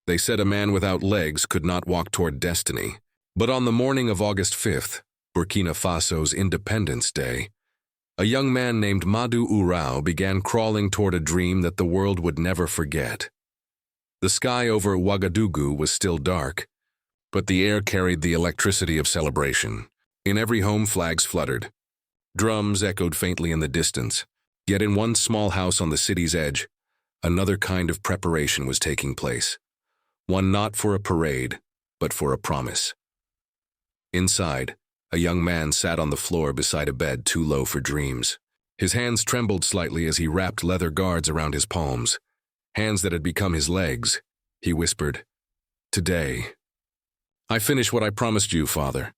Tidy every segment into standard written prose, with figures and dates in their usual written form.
They said a man without legs could not walk toward destiny. But on the morning of August 5th, Burkina Faso's Independence Day, a young man named Madu Wedrao began crawling toward a dream that the world would never forget. The sky over Ouagadougou was still dark, but the air carried the electricity of celebration. In every home, flags fluttered. Drums echoed faintly in the distance. Yet in one small house on the city's edge, another kind of preparation was taking place. One not for a parade, but for a promise. Inside, a young man sat on the floor beside a bed too low for dreams. His hands trembled slightly as he wrapped leather guards around his palms, hands that had become his legs. He whispered, "Today, I finish what I promised you, Father."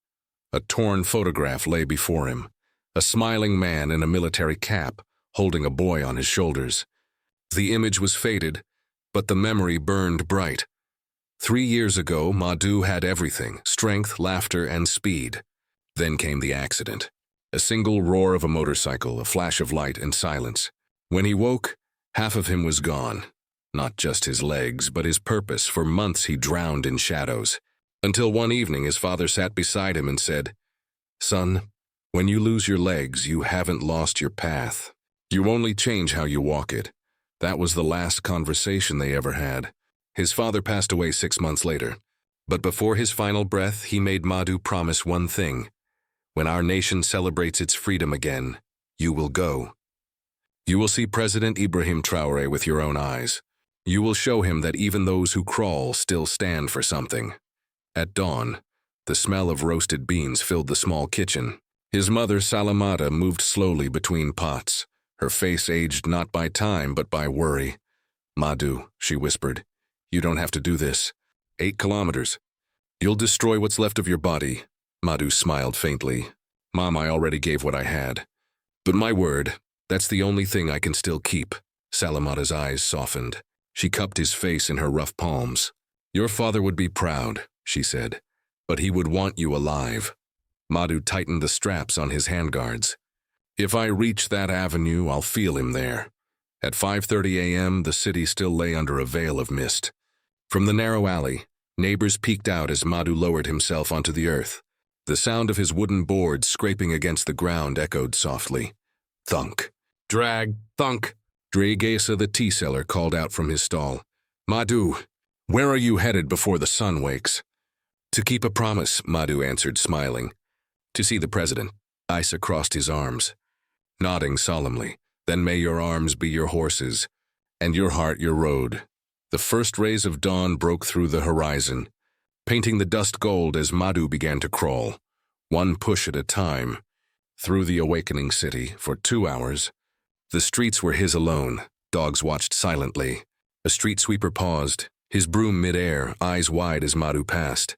A torn photograph lay before him, a smiling man in a military cap, holding a boy on his shoulders. The image was faded, but the memory burned bright. 3 years ago, Madu had everything: strength, laughter, and speed. Then came the accident. A single roar of a motorcycle, a flash of light, and silence. When he woke, half of him was gone. Not just his legs, but his purpose. For months he drowned in shadows. Until one evening his father sat beside him and said, "Son, when you lose your legs, you haven't lost your path. You only change how you walk it." That was the last conversation they ever had. His father passed away 6 months later. But before his final breath, he made Madu promise one thing: when our nation celebrates its freedom again, you will go. You will see President Ibrahim Traoré with your own eyes. You will show him that even those who crawl still stand for something. At dawn, the smell of roasted beans filled the small kitchen. His mother, Salamata, moved slowly between pots, her face aged not by time but by worry. "Madu," she whispered, "you don't have to do this. 8 kilometers. You'll destroy what's left of your body." Madu smiled faintly. "Mom, I already gave what I had. But my word, that's the only thing I can still keep." Salamata's eyes softened. She cupped his face in her rough palms. "Your father would be proud," she said, "but he would want you alive." Madu tightened the straps on his handguards. "If I reach that avenue, I'll feel him there." At 5:30 a.m., the city still lay under a veil of mist. From the narrow alley, neighbors peeked out as Madu lowered himself onto the earth. The sound of his wooden boards scraping against the ground echoed softly. Thunk. "Drag, thunk." Dregesa, the tea seller, called out from his stall. "Madu, where are you headed before the sun wakes?" "To keep a promise," Madu answered, smiling. "To see the president." Isa crossed his arms, nodding solemnly. "Then may your arms be your horses, and your heart your road." The first rays of dawn broke through the horizon, painting the dust gold as Madu began to crawl, one push at a time, through the awakening city. For 2 hours, the streets were his alone. Dogs watched silently. A street sweeper paused, his broom mid-air, eyes wide as Madu passed.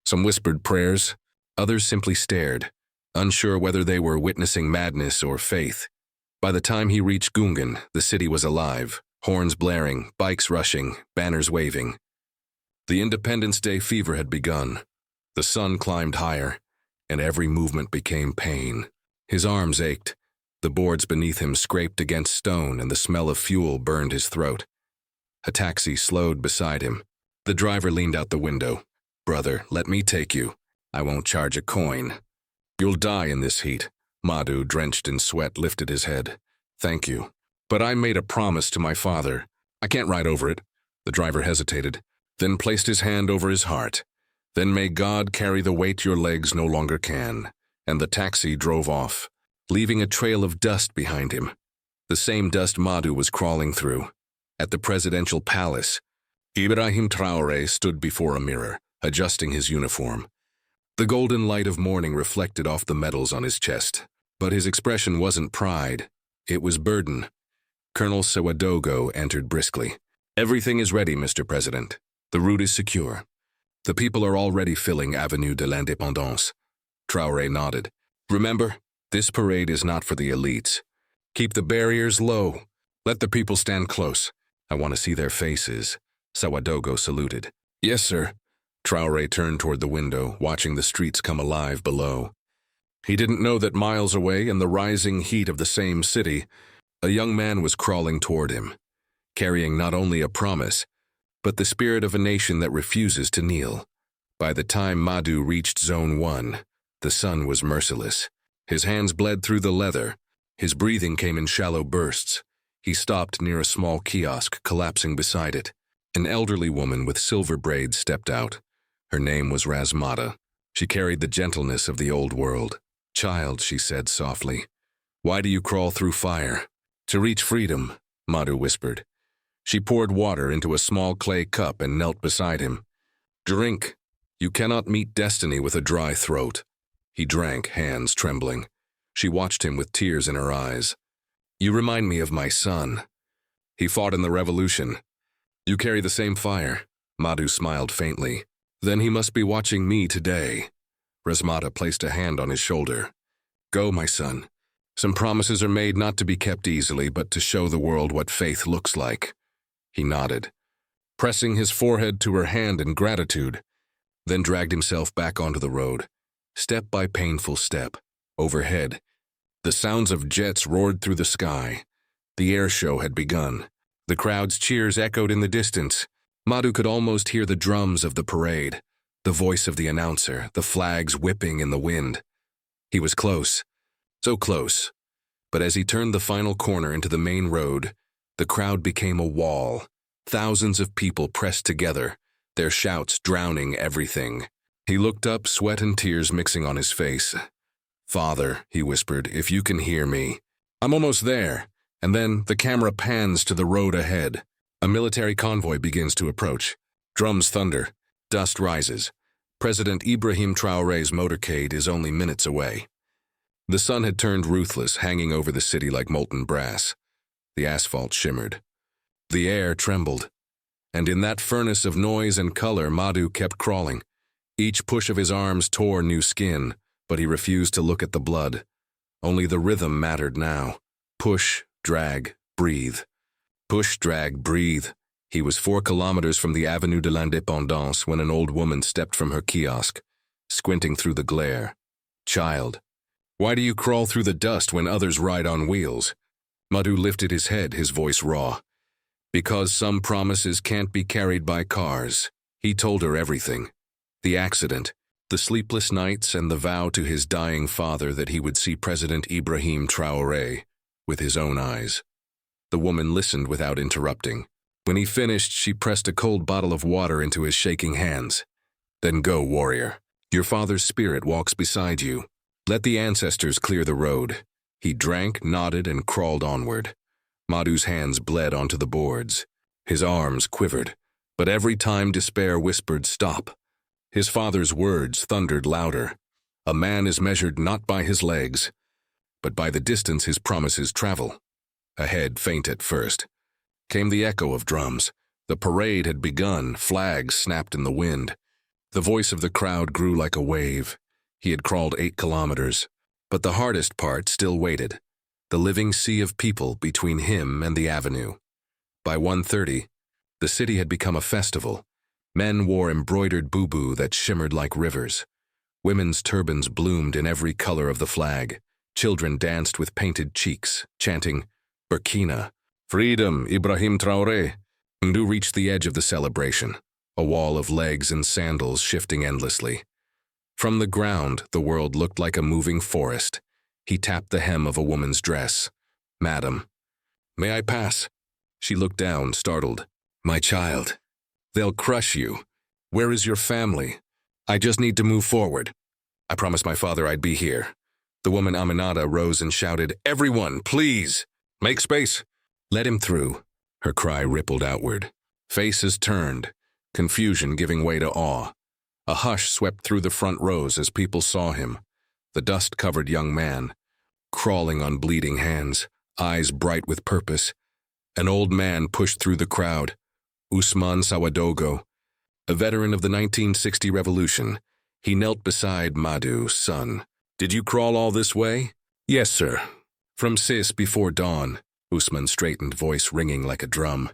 Some whispered prayers, others simply stared, unsure whether they were witnessing madness or faith. By the time he reached Gungan, the city was alive, horns blaring, bikes rushing, banners waving. The Independence Day fever had begun. The sun climbed higher, and every movement became pain. His arms ached. The boards beneath him scraped against stone, and the smell of fuel burned his throat. A taxi slowed beside him. The driver leaned out the window. "Brother, let me take you. I won't charge a coin." "You'll die in this heat." Madu, drenched in sweat, lifted his head. "Thank you. But I made a promise to my father. I can't ride over it." The driver hesitated, then placed his hand over his heart. "Then may God carry the weight your legs no longer can." And the taxi drove off, leaving a trail of dust behind him. The same dust Madu was crawling through. At the presidential palace, Ibrahim Traoré stood before a mirror, adjusting his uniform. The golden light of morning reflected off the medals on his chest. But his expression wasn't pride, it was burden. Colonel Ouagadougou entered briskly. "Everything is ready, Mr. President. The route is secure. The people are already filling Avenue de l'Indépendance." Traoré nodded. "Remember, this parade is not for the elites. Keep the barriers low. Let the people stand close. I want to see their faces." Ouagadougou saluted. "Yes, sir." Traoré turned toward the window, watching the streets come alive below. He didn't know that miles away, in the rising heat of the same city, a young man was crawling toward him, carrying not only a promise, but the spirit of a nation that refuses to kneel. By the time Madu reached Zone 1, the sun was merciless. His hands bled through the leather. His breathing came in shallow bursts. He stopped near a small kiosk, collapsing beside it. An elderly woman with silver braids stepped out. Her name was Razmata. She carried the gentleness of the old world. "Child," she said softly, "why do you crawl through fire?" "To reach freedom," Madu whispered. She poured water into a small clay cup and knelt beside him. "Drink. You cannot meet destiny with a dry throat." He drank, hands trembling. She watched him with tears in her eyes. "You remind me of my son. He fought in the revolution. You carry the same fire." Madu smiled faintly. "Then he must be watching me today." Razmata placed a hand on his shoulder. "Go, my son. Some promises are made not to be kept easily, but to show the world what faith looks like." He nodded, pressing his forehead to her hand in gratitude, then dragged himself back onto the road, step by painful step. Overhead, the sounds of jets roared through the sky. The air show had begun. The crowd's cheers echoed in the distance. Madu could almost hear the drums of the parade, the voice of the announcer, the flags whipping in the wind. He was close, so close. But as he turned the final corner into the main road, the crowd became a wall. Thousands of people pressed together, their shouts drowning everything. He looked up, sweat and tears mixing on his face. "Father," he whispered, "if you can hear me." "I'm almost there." And then the camera pans to the road ahead. A military convoy begins to approach. Drums thunder. Dust rises. President Ibrahim Traoré's motorcade is only minutes away. The sun had turned ruthless, hanging over the city like molten brass. The asphalt shimmered. The air trembled. And in that furnace of noise and color, Madu kept crawling. Each push of his arms tore new skin, but he refused to look at the blood. Only the rhythm mattered now. Push, drag, breathe. Push, drag, breathe. He was 4 kilometers from the Avenue de l'Indépendance when an old woman stepped from her kiosk, squinting through the glare. "Child, why do you crawl through the dust when others ride on wheels?" Madu lifted his head, his voice raw. "Because some promises can't be carried by cars." He told her everything. The accident, the sleepless nights, and the vow to his dying father that he would see President Ibrahim Traoré with his own eyes. The woman listened without interrupting. When he finished, she pressed a cold bottle of water into his shaking hands. "Then go, warrior. Your father's spirit walks beside you. Let the ancestors clear the road." He drank, nodded, and crawled onward. Madu's hands bled onto the boards. His arms quivered, but every time despair whispered, "Stop." His father's words thundered louder. "A man is measured not by his legs, but by the distance his promises travel." Ahead, faint at first, came the echo of drums. The parade had begun, flags snapped in the wind. The voice of the crowd grew like a wave. He had crawled 8 kilometers, but the hardest part still waited, the living sea of people between him and the avenue. By 1:30, the city had become a festival. Men wore embroidered bubu that shimmered like rivers. Women's turbans bloomed in every color of the flag. Children danced with painted cheeks, chanting, "Burkina, freedom, Ibrahim Traoré." Madu reached the edge of the celebration, a wall of legs and sandals shifting endlessly. From the ground, the world looked like a moving forest. He tapped the hem of a woman's dress. "Madam, may I pass?" She looked down, startled. "My child, they'll crush you. Where is your family?" "I just need to move forward. I promised my father I'd be here." The woman Aminata rose and shouted, "Everyone, please, make space." "Let him through." Her cry rippled outward. Faces turned, confusion giving way to awe. A hush swept through the front rows as people saw him, the dust-covered young man, crawling on bleeding hands, eyes bright with purpose. An old man pushed through the crowd, Usman Sawadogo, a veteran of the 1960 revolution. He knelt beside Madu, "Son, did you crawl all this way?" "Yes, sir. From Sis before dawn." Usman's straightened voice ringing like a drum.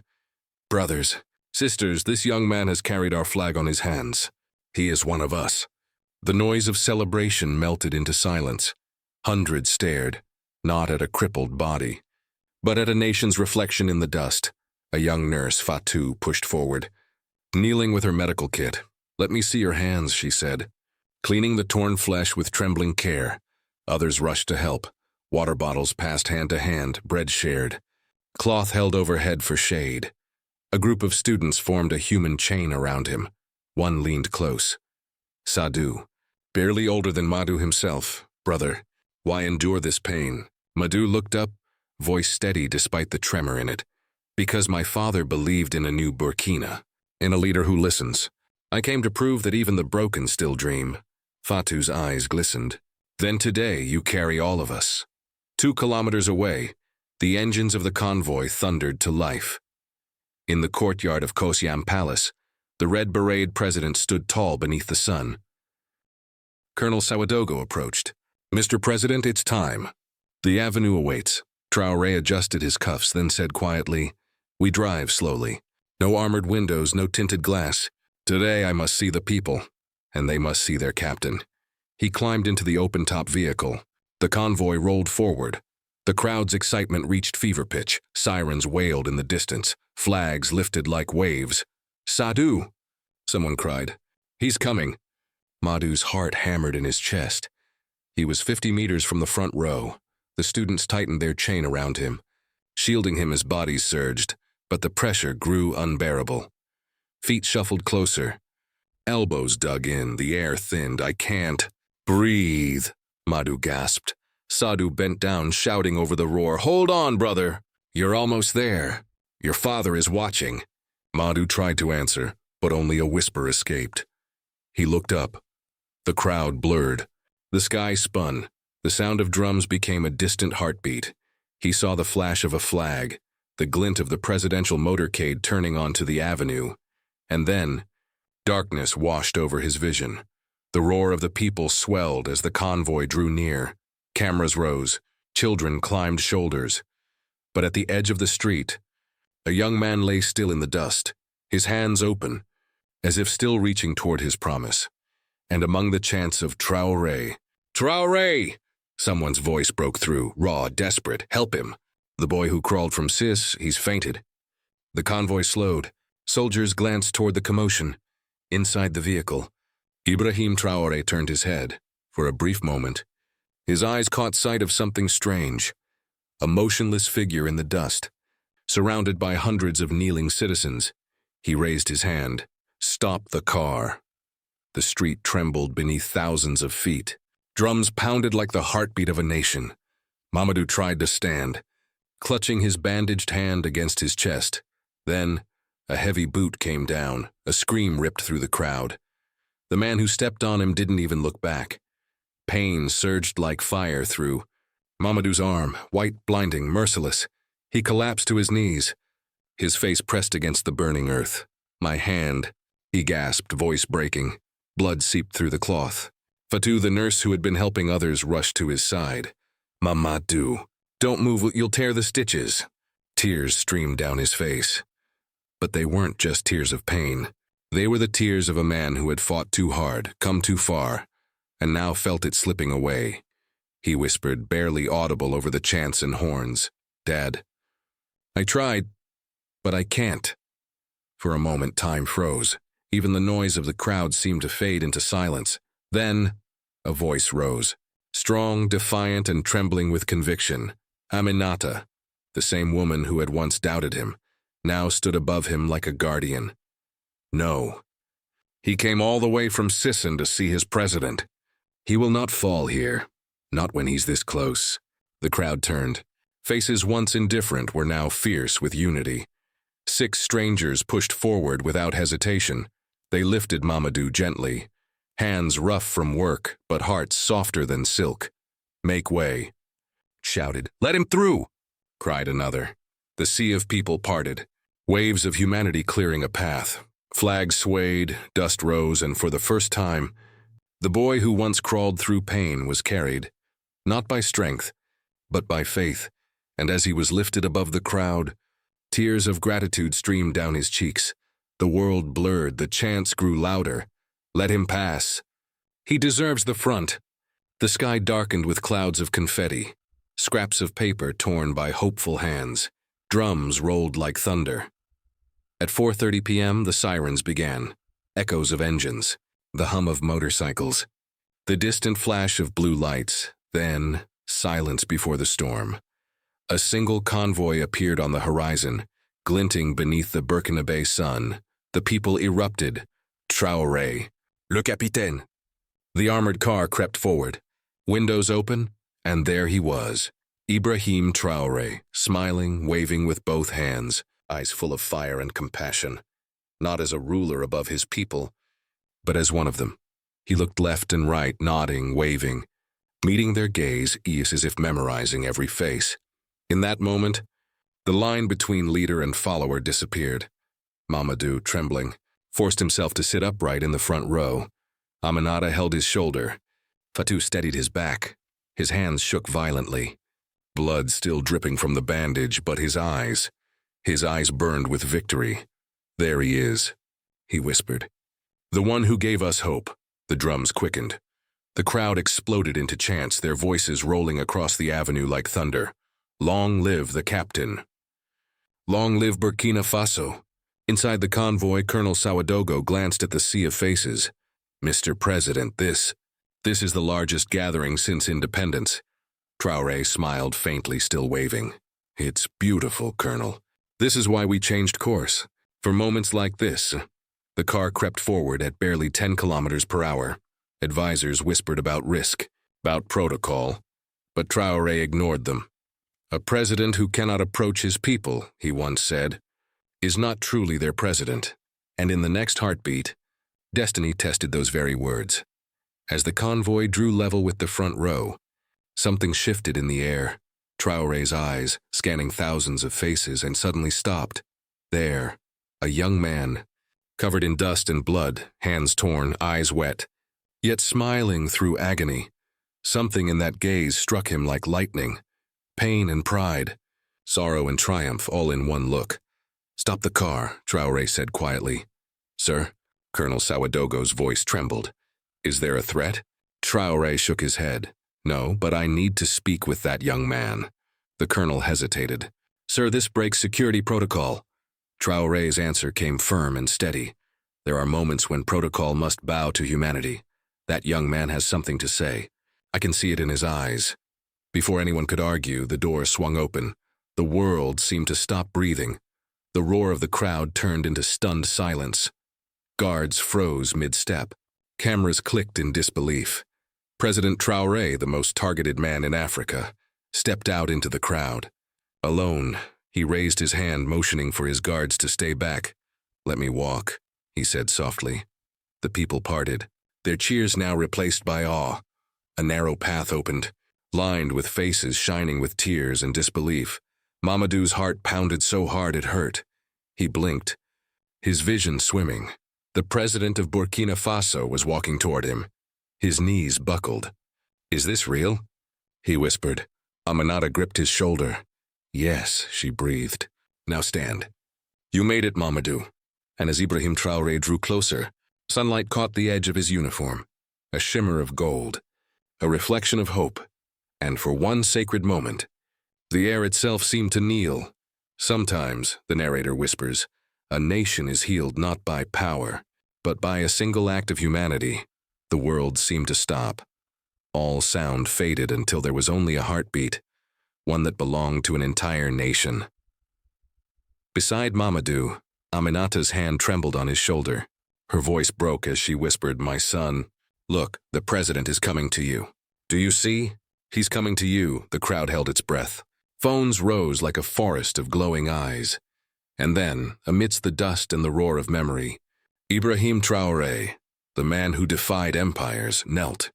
"Brothers, sisters, this young man has carried our flag on his hands. He is one of us." The noise of celebration melted into silence. Hundreds stared, not at a crippled body, but at a nation's reflection in the dust. A young nurse, Fatou, pushed forward. kneeling with her medical kit. "Let me see your hands," she said, cleaning the torn flesh with trembling care. Others rushed to help. Water bottles passed hand to hand, bread shared. Cloth held overhead for shade. A group of students formed a human chain around him. One leaned close. "Sadu, barely older than Madu himself. Brother, why endure this pain?" Madu looked up, voice steady despite the tremor in it. "Because my father believed in a new Burkina, in a leader who listens. I came to prove that even the broken still dream." Fatu's eyes glistened. "Then today you carry all of us." 2 kilometers away, the engines of the convoy thundered to life. In the courtyard of Kosyam Palace, the red-berated president stood tall beneath the sun. Colonel Sawadogo approached. "Mr. President, it's time. The avenue awaits." Traoré adjusted his cuffs, then said quietly, "We drive slowly. No armored windows, no tinted glass. Today I must see the people, and they must see their captain." He climbed into the open-top vehicle. The convoy rolled forward. The crowd's excitement reached fever pitch. Sirens wailed in the distance. Flags lifted like waves. "Sadu!" someone cried. "He's coming." Madu's heart hammered in his chest. He was 50 meters from the front row. The students tightened their chain around him, shielding him as bodies surged, but the pressure grew unbearable. Feet shuffled closer. Elbows dug in, the air thinned. "I can't breathe," Madu gasped. Sadu bent down, shouting over the roar, "Hold on, brother! You're almost there. Your father is watching." Madu tried to answer, but only a whisper escaped. He looked up. The crowd blurred. The sky spun. The sound of drums became a distant heartbeat. He saw the flash of a flag, the glint of the presidential motorcade turning onto the avenue. And then, darkness washed over his vision. The roar of the people swelled as the convoy drew near. Cameras rose. Children climbed shoulders. But at the edge of the street, a young man lay still in the dust, his hands open, as if still reaching toward his promise. And among the chants of "Traoré, Traoré!" someone's voice broke through, raw, desperate. "Help him. The boy who crawled from Sis, he's fainted." The convoy slowed. Soldiers glanced toward the commotion. Inside the vehicle, Ibrahim Traoré turned his head. For a brief moment, his eyes caught sight of something strange. A motionless figure in the dust, surrounded by hundreds of kneeling citizens. He raised his hand. "Stop the car." The street trembled beneath thousands of feet. Drums pounded like the heartbeat of a nation. Mamadou tried to stand, clutching his bandaged hand against his chest. Then, a heavy boot came down. A scream ripped through the crowd. The man who stepped on him didn't even look back. Pain surged like fire through Mamadou's arm, white, blinding, merciless. He collapsed to his knees, his face pressed against the burning earth. "My hand," he gasped, voice breaking. Blood seeped through the cloth. Fatou, the nurse who had been helping others, rushed to his side. "Mamadou, don't move, you'll tear the stitches." Tears streamed down his face. But they weren't just tears of pain. They were the tears of a man who had fought too hard, come too far, and now felt it slipping away. He whispered, barely audible over the chants and horns, "Dad, I tried, but I can't." For a moment, time froze. Even the noise of the crowd seemed to fade into silence. Then, a voice rose, strong, defiant, and trembling with conviction. Aminata, the same woman who had once doubted him, now stood above him like a guardian. "No. He came all the way from Sisson to see his president. He will not fall here, not when he's this close." The crowd turned. Faces once indifferent were now fierce with unity. 6 strangers pushed forward without hesitation. They lifted Mamadou gently, hands rough from work, but hearts softer than silk. "Make way," shouted. "Let him through," cried another. The sea of people parted, waves of humanity clearing a path. Flags swayed, dust rose, and for the first time, the boy who once crawled through pain was carried, not by strength, but by faith, and as he was lifted above the crowd, tears of gratitude streamed down his cheeks. The world blurred, the chants grew louder. "Let him pass. He deserves the front." The sky darkened with clouds of confetti, scraps of paper torn by hopeful hands. Drums rolled like thunder. At 4:30 p.m., the sirens began. Echoes of engines, the hum of motorcycles, the distant flash of blue lights, then silence before the storm. A single convoy appeared on the horizon, glinting beneath the Burkina Faso sun. The people erupted. Traoré, le capitaine. The armored car crept forward, windows open, and there he was, Ibrahim Traoré, smiling, waving with both hands, eyes full of fire and compassion, not as a ruler above his people, but as one of them. He looked left and right, nodding, waving, meeting their gaze as if memorizing every face. In that moment, the line between leader and follower disappeared. Madu, trembling, forced himself to sit upright in the front row. Aminata held his shoulder. Fatou steadied his back. His hands shook violently. Blood still dripping from the bandage, but his eyes burned with victory. There he is, he whispered. The one who gave us hope. The drums quickened. The crowd exploded into chants, their voices rolling across the avenue like thunder. Long live the captain. Long live Burkina Faso. Inside the convoy, Colonel Sawadogo glanced at the sea of faces. Mr. President, this is the largest gathering since independence. Traoré smiled faintly, still waving. It's beautiful, Colonel. This is why we changed course. For moments like this, the car crept forward at barely 10 kilometers per hour. Advisors whispered about risk, about protocol, but Traoré ignored them. A president who cannot approach his people, he once said, is not truly their president. And in the next heartbeat, destiny tested those very words. As the convoy drew level with the front row, something shifted in the air. Traoré's eyes, scanning thousands of faces, and suddenly stopped. There, a young man, covered in dust and blood, hands torn, eyes wet, yet smiling through agony. Something in that gaze struck him like lightning. Pain and pride, sorrow and triumph, all in one look. Stop the car, Traoré said quietly. Sir? Colonel Sawadogo's voice trembled. Is there a threat? Traoré shook his head. No, but I need to speak with that young man. The colonel hesitated. Sir, this breaks security protocol. Traoré's answer came firm and steady. There are moments when protocol must bow to humanity. That young man has something to say. I can see it in his eyes. Before anyone could argue, the door swung open. The world seemed to stop breathing. The roar of the crowd turned into stunned silence. Guards froze mid-step. Cameras clicked in disbelief. President Traoré, the most targeted man in Africa, stepped out into the crowd. Alone, he raised his hand, motioning for his guards to stay back. Let me walk, he said softly. The people parted, their cheers now replaced by awe. A narrow path opened, lined with faces shining with tears and disbelief. Mamadou's heart pounded so hard it hurt. He blinked, his vision swimming. The president of Burkina Faso was walking toward him. His knees buckled. Is this real? He whispered. Aminata gripped his shoulder. Yes, she breathed. Now stand. You made it, Mamadou. And as Ibrahim Traoré drew closer, sunlight caught the edge of his uniform, a shimmer of gold, a reflection of hope, and for one sacred moment, the air itself seemed to kneel. Sometimes, the narrator whispers, a nation is healed not by power, but by a single act of humanity. The world seemed to stop. All sound faded until there was only a heartbeat, one that belonged to an entire nation. Beside Mamadou, Aminata's hand trembled on his shoulder. Her voice broke as she whispered, My son, look, the president is coming to you. Do you see? He's coming to you. The crowd held its breath. Phones rose like a forest of glowing eyes. And then, amidst the dust and the roar of memory, Ibrahim Traoré, the man who defied empires, knelt.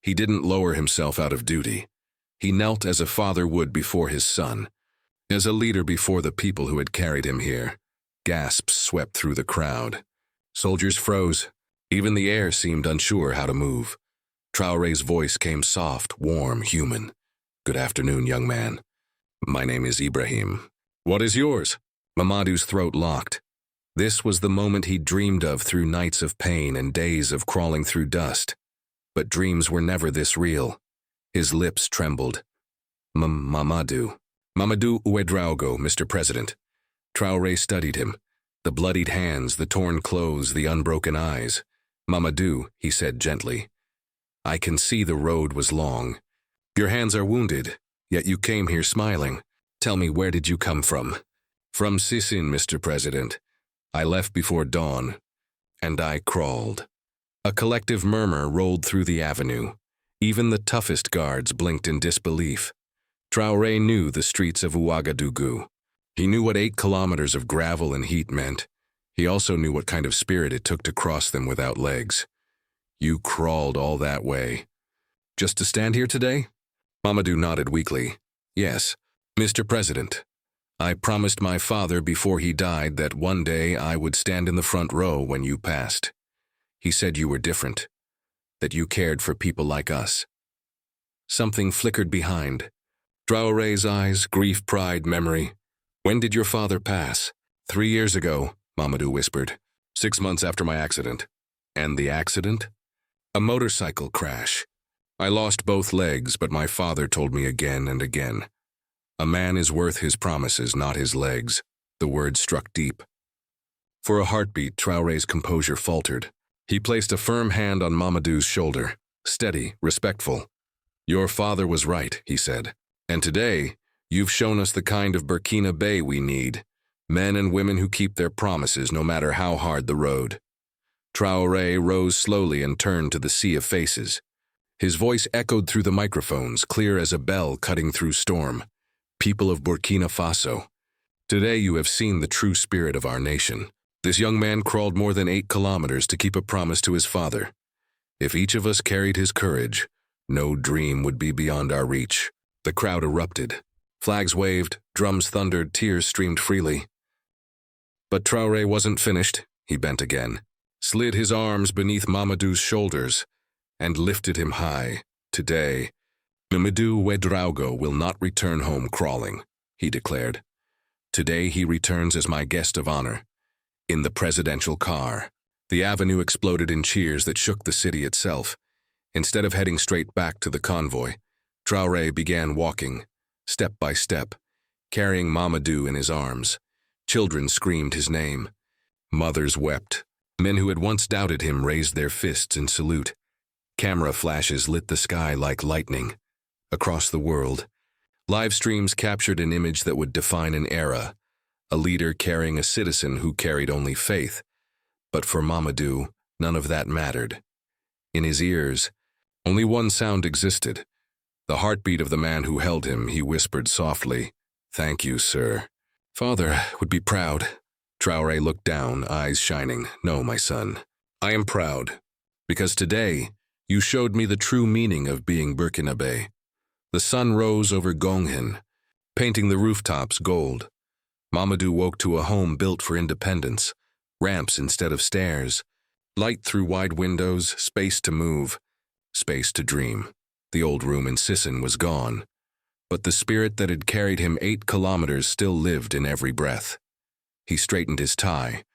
He didn't lower himself out of duty. He knelt as a father would before his son, as a leader before the people who had carried him here. Gasps swept through the crowd. Soldiers froze. Even the air seemed unsure how to move. Traoré's voice came soft, warm, human. Good afternoon, young man. My name is Ibrahim. What is yours? Mamadou's throat locked. This was the moment he dreamed of through nights of pain and days of crawling through dust. But dreams were never this real. His lips trembled. Madu Wedrao, Mr. President. Traoré studied him. The bloodied hands, the torn clothes, the unbroken eyes. "Mamadou," he said gently, "I can see the road was long. Your hands are wounded, yet you came here smiling. Tell me, where did you come from?" "From Sissin, Mr. President. I left before dawn, and I crawled." A collective murmur rolled through the avenue. Even the toughest guards blinked in disbelief. Traoré knew the streets of Ouagadougou. He knew what 8 kilometers of gravel and heat meant. He also knew what kind of spirit it took to cross them without legs. "You crawled all that way, just to stand here today?" Mamadou nodded weakly. "Yes, Mr. President. I promised my father before he died that one day I would stand in the front row when you passed. He said you were different, that you cared for people like us." Something flickered behind. Traoré's eyes, grief, pride, memory. "When did your father pass?" 3 years ago, Mamadou whispered. 6 months after my accident." "And the accident?" "A motorcycle crash. I lost both legs, but my father told me again and again. A man is worth his promises, not his legs." The words struck deep. For a heartbeat, Traoré's composure faltered. He placed a firm hand on Mamadou's shoulder, steady, respectful. "Your father was right," he said. "And today, you've shown us the kind of Burkina Faso we need. Men and women who keep their promises no matter how hard the road." Traoré rose slowly and turned to the sea of faces. His voice echoed through the microphones, clear as a bell cutting through storm. "People of Burkina Faso, today you have seen the true spirit of our nation. This young man crawled more than 8 kilometers to keep a promise to his father. If each of us carried his courage, no dream would be beyond our reach." The crowd erupted. Flags waved, drums thundered, tears streamed freely. But Traoré wasn't finished. He bent again, slid his arms beneath Mamadou's shoulders, and lifted him high. "Today, Madu Wedrao will not return home crawling," he declared. "Today he returns as my guest of honor, in the presidential car." The avenue exploded in cheers that shook the city itself. Instead of heading straight back to the convoy, Traoré began walking, step by step, carrying Mamadou in his arms. Children screamed his name. Mothers wept. Men who had once doubted him raised their fists in salute. Camera flashes lit the sky like lightning. Across the world, live streams captured an image that would define an era, a leader carrying a citizen who carried only faith. But for Mamadou, none of that mattered. In his ears, only one sound existed. The heartbeat of the man who held him. He whispered softly, "Thank you, sir." "Father would be proud." Traoré looked down, eyes shining. "No, my son. I am proud, because today you showed me the true meaning of being Burkina Faso." The sun rose over Gonghen, painting the rooftops gold. Mamadou woke to a home built for independence, ramps instead of stairs, light through wide windows, space to move, space to dream. The old room in Sissin was gone, but the spirit that had carried him 8 kilometers still lived in every breath. He straightened his tie,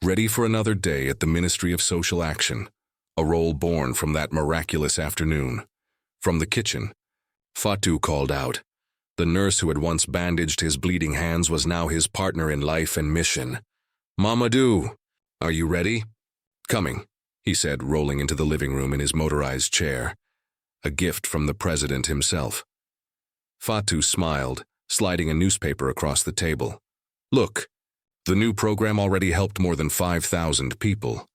ready for another day at the Ministry of Social Action, a role born from that miraculous afternoon. From the kitchen, Fatou called out. The nurse who had once bandaged his bleeding hands was now his partner in life and mission. "Mamadou, are you ready?" "Coming," he said, rolling into the living room in his motorized chair. A gift from the president himself. Fatou smiled, sliding a newspaper across the table. "Look, the new program already helped more than 5,000 people."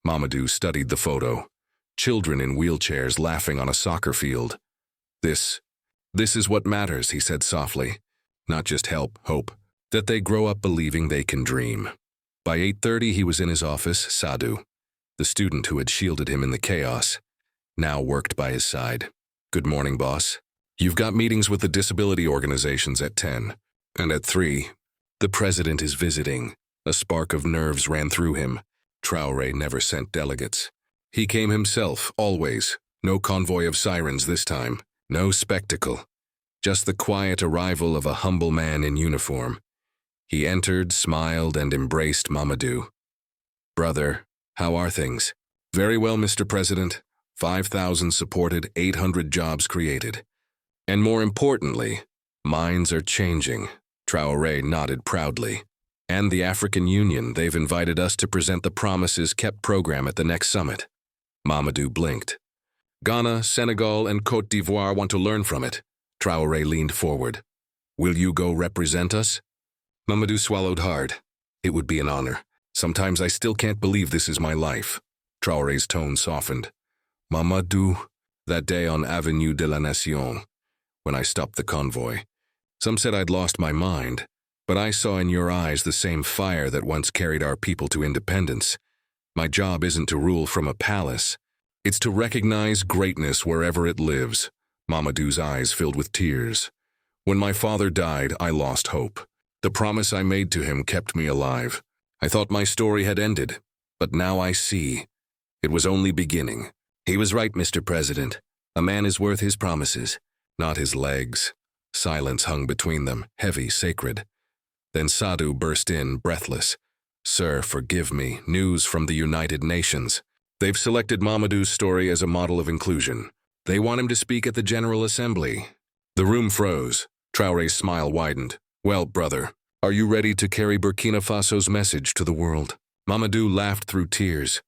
Mamadou studied the photo. Children in wheelchairs laughing on a soccer field. This is what matters," he said softly. "Not just help, hope. That they grow up believing they can dream." By 8:30 he was in his office. Sadou, the student who had shielded him in the chaos, now worked by his side. "Good morning, boss. You've got meetings with the disability organizations at 10. And at 3, the president is visiting." A spark of nerves ran through him. Traoré never sent delegates. He came himself, always. No convoy of sirens this time. No spectacle. Just the quiet arrival of a humble man in uniform. He entered, smiled, and embraced Mamadou. "Brother, how are things?" "Very well, Mr. President. 5,000 supported, 800 jobs created. And more importantly, minds are changing." Traoré nodded proudly. And the African Union, they've invited us to present the Promises Kept program at the next summit. Mamadou blinked. Ghana, Senegal, and Côte d'Ivoire want to learn from it. Traoré leaned forward. Will you go represent us? Mamadou swallowed hard. It would be an honor. Sometimes I still can't believe this is my life. Traoré's tone softened. Mamadou, that day on Avenue de la Nation, when I stopped the convoy. Some said I'd lost my mind, but I saw in your eyes the same fire that once carried our people to independence. My job isn't to rule from a palace. It's to recognize greatness wherever it lives. Mamadou's eyes filled with tears. When my father died, I lost hope. The promise I made to him kept me alive. I thought my story had ended, but now I see. It was only beginning. He was right, Mr. President. A man is worth his promises, not his legs. Silence hung between them, heavy, sacred. Then Sadhu burst in, breathless. Sir, forgive me. News from the United Nations. They've selected Mamadou's story as a model of inclusion. They want him to speak at the General Assembly. The room froze. Traoré's smile widened. Well, brother, are you ready to carry Burkina Faso's message to the world? Mamadou laughed through tears.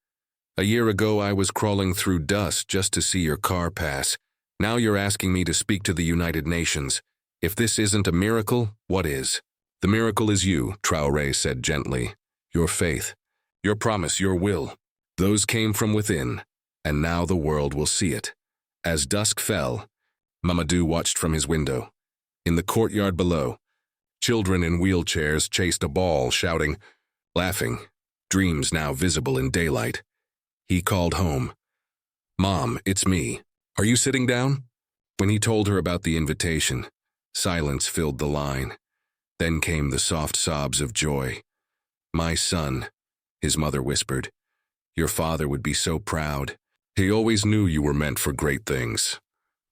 A year ago, I was crawling through dust just to see your car pass. Now you're asking me to speak to the United Nations. If this isn't a miracle, what is? The miracle is you, Traoré said gently. Your faith, your promise, your will. Those came from within, and now the world will see it. As dusk fell, Mamadou watched from his window. In the courtyard below, children in wheelchairs chased a ball, shouting, laughing, dreams now visible in daylight. He called home. Mom, it's me. Are you sitting down? When he told her about the invitation, silence filled the line. Then came the soft sobs of joy. My son, his mother whispered. Your father would be so proud. He always knew you were meant for great things.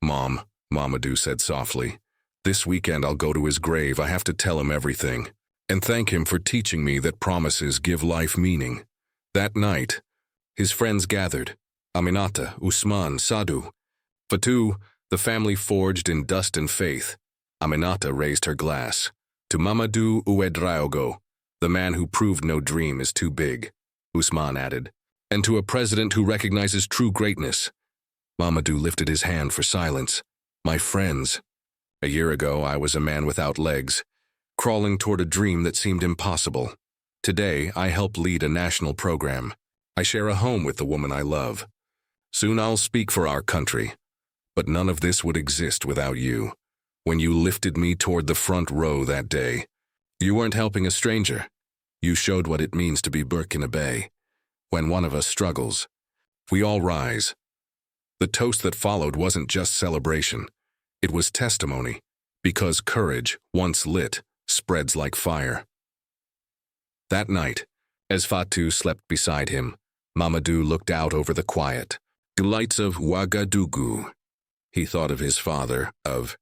Mom, Mamadou said softly. This weekend I'll go to his grave. I have to tell him everything. And thank him for teaching me that promises give life meaning. That night, his friends gathered. Aminata, Usman, Sadhu. Fatou, the family forged in dust and faith. Aminata raised her glass. To Madu Wedrao, the man who proved no dream is too big, Usman added. And to a president who recognizes true greatness. Mamadou lifted his hand for silence. My friends. A year ago, I was a man without legs, crawling toward a dream that seemed impossible. Today, I help lead a national program. I share a home with the woman I love. Soon I'll speak for our country. But none of this would exist without you. When you lifted me toward the front row that day, you weren't helping a stranger. You showed what it means to be Burkinabe. When one of us struggles, we all rise. The toast that followed wasn't just celebration. It was testimony, because courage, once lit, spreads like fire. That night, as Fatou slept beside him, Mamadou looked out over the quiet lights of Ouagadougou. He thought of his father, of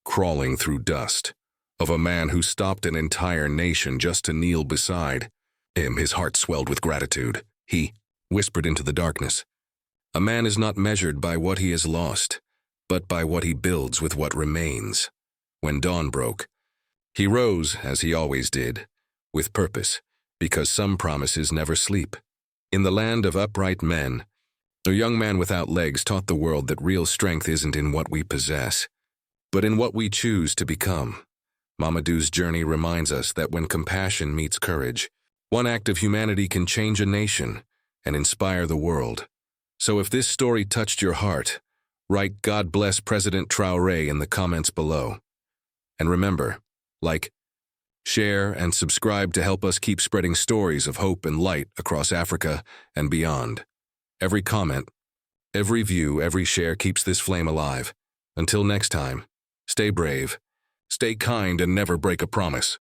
crawling through dust, of a man who stopped an entire nation just to kneel beside him. His heart swelled with gratitude. He whispered into the darkness. A man is not measured by what he has lost, but by what he builds with what remains. When dawn broke, he rose, as he always did, with purpose, because some promises never sleep. In the land of upright men, a young man without legs taught the world that real strength isn't in what we possess, but in what we choose to become. Mamadou's journey reminds us that when compassion meets courage, one act of humanity can change a nation and inspire the world. So if this story touched your heart, write God bless President Traoré in the comments below. And remember, like, share, and subscribe to help us keep spreading stories of hope and light across Africa and beyond. Every comment, every view, every share keeps this flame alive. Until next time, stay brave, stay kind, and never break a promise.